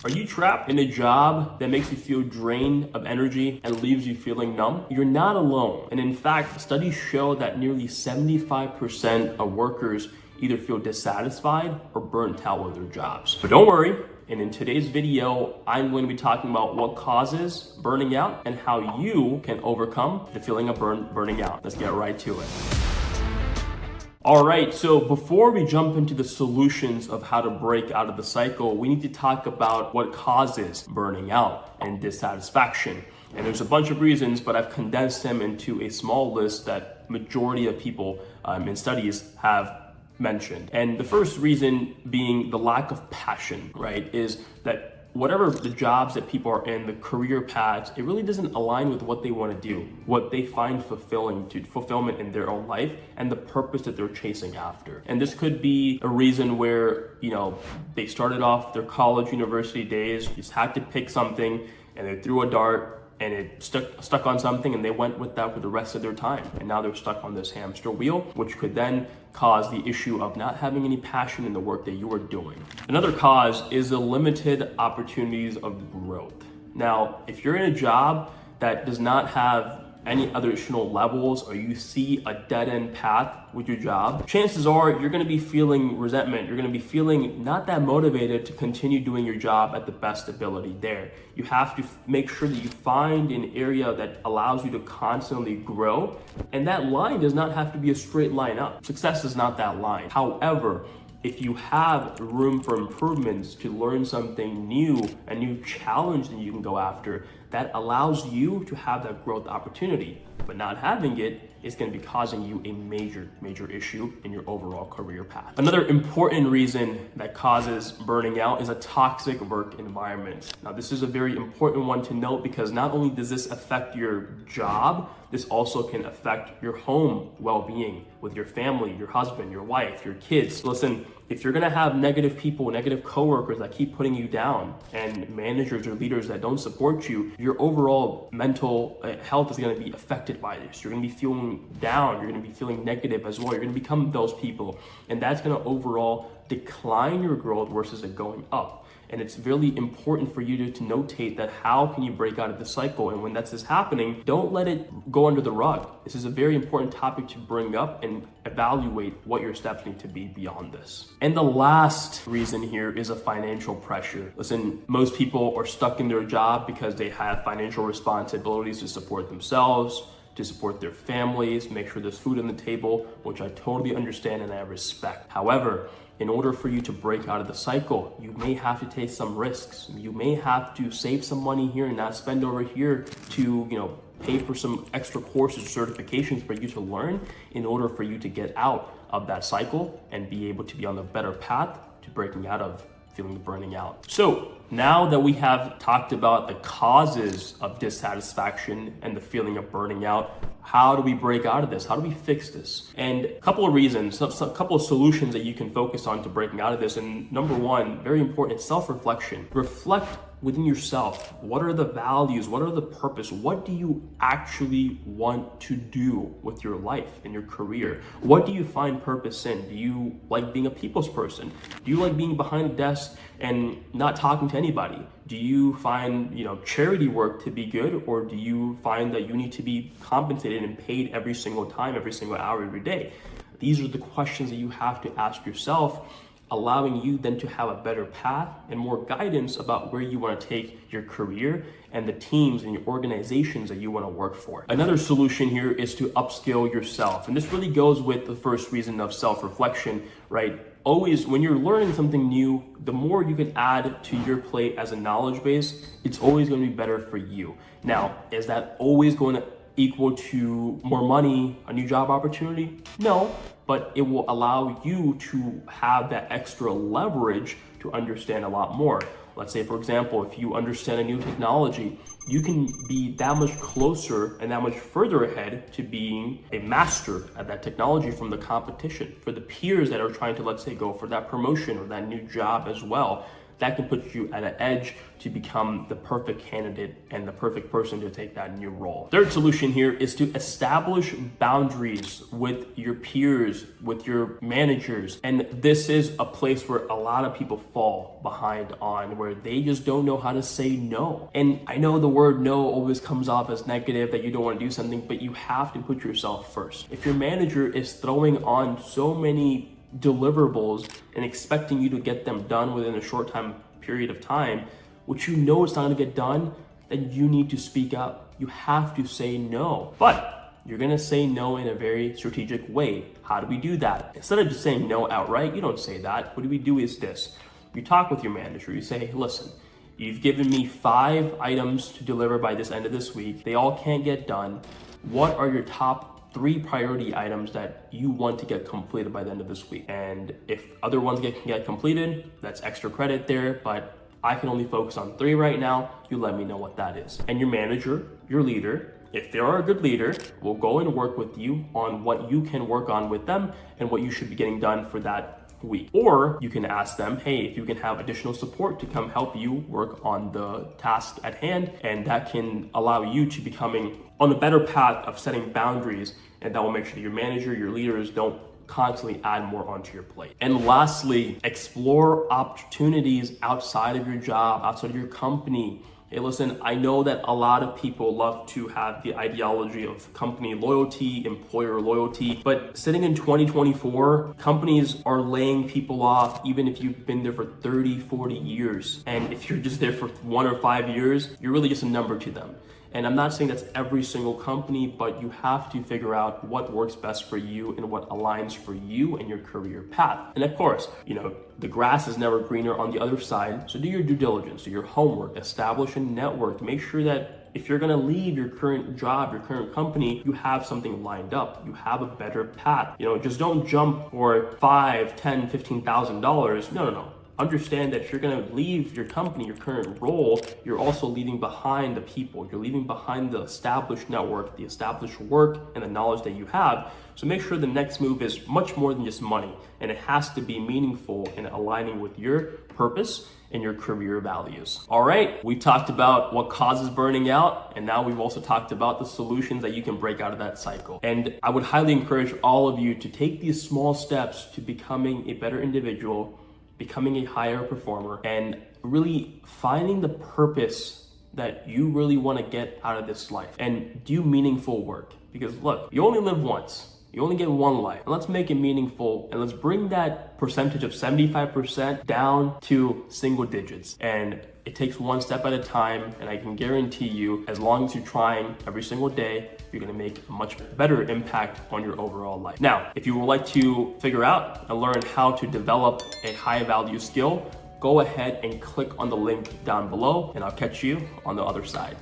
Are you trapped in a job that makes you feel drained of energy and leaves you feeling numb? You're not alone. And in fact, studies show that nearly 75% of workers either feel dissatisfied or burnt out with their jobs. But don't worry, and in today's video, I'm going to be talking about what causes burning out and how you can overcome the feeling of burning out. Let's get right to it. All right, so before we jump into the solutions of how to break out of the cycle, we need to talk about what causes burning out and dissatisfaction. And there's a bunch of reasons, but I've condensed them into a small list that majority of people in studies have mentioned. And the first reason being the lack of passion, right, is that whatever the jobs that people are in, the career paths, it really doesn't align with what they want to do, what they find fulfillment in their own life, and the purpose that they're chasing after. And this could be a reason where, they started off their college, university days, just had to pick something, and they threw a dart, and it stuck on something, and they went with that for the rest of their time. And now they're stuck on this hamster wheel, which could then cause the issue of not having any passion in the work that you are doing. Another cause is the limited opportunities of growth. Now, if you're in a job that does not have any other additional levels, or you see a dead-end path with your job, chances are you're gonna be feeling resentment. You're gonna be feeling not that motivated to continue doing your job at the best ability there. You have to make sure that you find an area that allows you to constantly grow, and that line does not have to be a straight line up. Success is not that line. However, if you have room for improvements to learn something new, a new challenge that you can go after, that allows you to have that growth opportunity. But not having it is going to be causing you a major issue in your overall career path. Another important reason that causes burning out is a toxic work environment. Now, this is a very important one to note because not only does this affect your job, this also can affect your home well-being with your family, your husband, your wife, your kids. Listen, if you're gonna have negative people, negative coworkers that keep putting you down, and managers or leaders that don't support you, your overall mental health is gonna be affected by this. You're gonna be feeling down, you're gonna be feeling negative as well. You're gonna become those people, and that's gonna overall decline your growth versus it going up. And it's really important for you to notate that how can you break out of the cycle? And when that's happening, don't let it go under the rug. This is a very important topic to bring up and evaluate what your steps need to be beyond this. And the last reason here is a financial pressure. Listen, most people are stuck in their job because they have financial responsibilities to support themselves, to support their families, make sure there's food on the table, which I totally understand and I respect. However, in order for you to break out of the cycle, you may have to take some risks. You may have to save some money here and not spend over here to, pay for some extra courses, certifications for you to learn in order for you to get out of that cycle and be able to be on the better path to breaking out of feeling the burning out. So now that we have talked about the causes of dissatisfaction and the feeling of burning out, how do we break out of this? How do we fix this? And a couple of reasons, a couple of solutions that you can focus on to breaking out of this. And number one, very important, self-reflection. Reflect within yourself. What are the values? What are the purpose? What do you actually want to do with your life and your career? What do you find purpose in? Do you like being a people's person? Do you like being behind a desk and not talking to anybody? Do you find, charity work to be good, or do you find that you need to be compensated and paid every single time, every single hour, every day? These are the questions that you have to ask yourself, allowing you then to have a better path and more guidance about where you want to take your career and the teams and your organizations that you want to work for. Another solution here is to upskill yourself. And this really goes with the first reason of self-reflection, right? Always, when you're learning something new, the more you can add to your plate as a knowledge base, it's always going to be better for you. Now, is that always going to equal to more money, a new job opportunity? No, but it will allow you to have that extra leverage to understand a lot more. Let's say, for example, if you understand a new technology, you can be that much closer and that much further ahead to being a master at that technology from the competition. For the peers that are trying to, let's say, go for that promotion or that new job as well, that can put you at an edge to become the perfect candidate and the perfect person to take that new role. Third solution here is to establish boundaries with your peers, with your managers. And this is a place where a lot of people fall behind on, where they just don't know how to say no. And I know the word no always comes off as negative, that you don't want to do something, but you have to put yourself first. If your manager is throwing on so many deliverables and expecting you to get them done within a short period of time, which you know it's not going to get done, then you need to speak up. You have to say no. But you're going to say no in a very strategic way. How do we do that? Instead of just saying no outright, you don't say that. What do we do is this. You talk with your manager. You say, hey, listen, you've given me 5 items to deliver by this end of this week. They all can't get done. What are your top 3 priority items that you want to get completed by the end of this week? And if other ones can get completed, that's extra credit there, but I can only focus on 3 right now. You let me know what that is. And your manager, your leader, if they are a good leader, will go and work with you on what you can work on with them and what you should be getting done for that week. Or you can ask them, hey, if you can have additional support to come help you work on the task at hand, and that can allow you to becoming on a better path of setting boundaries, and that will make sure that your manager, your leaders don't constantly add more onto your plate. And lastly, explore opportunities outside of your job, outside of your company. Hey, listen, I know that a lot of people love to have the ideology of company loyalty, employer loyalty, but sitting in 2024, companies are laying people off even if you've been there for 30, 40 years. And if you're just there for 1 or 5 years, you're really just a number to them. And I'm not saying that's every single company, but you have to figure out what works best for you and what aligns for you and your career path. And of course, the grass is never greener on the other side. So do your due diligence, do your homework, establish a network, make sure that if you're gonna leave your current job, your current company, you have something lined up, you have a better path. Just don't jump for $5, $10, $15,000. No. Understand that if you're going to leave your company, your current role, you're also leaving behind the people. You're leaving behind the established network, the established work, and the knowledge that you have. So make sure the next move is much more than just money, and it has to be meaningful and aligning with your purpose and your career values. All right, we talked about what causes burning out, and now we've also talked about the solutions that you can break out of that cycle. And I would highly encourage all of you to take these small steps to becoming a better individual, becoming a higher performer, and really finding the purpose that you really want to get out of this life and do meaningful work. Because look, you only live once. You only get one life. And let's make it meaningful, and let's bring that percentage of 75% down to single digits. And it takes one step at a time, and I can guarantee you, as long as you're trying every single day, you're gonna make a much better impact on your overall life. Now, if you would like to figure out and learn how to develop a high value skill, go ahead and click on the link down below, and I'll catch you on the other side.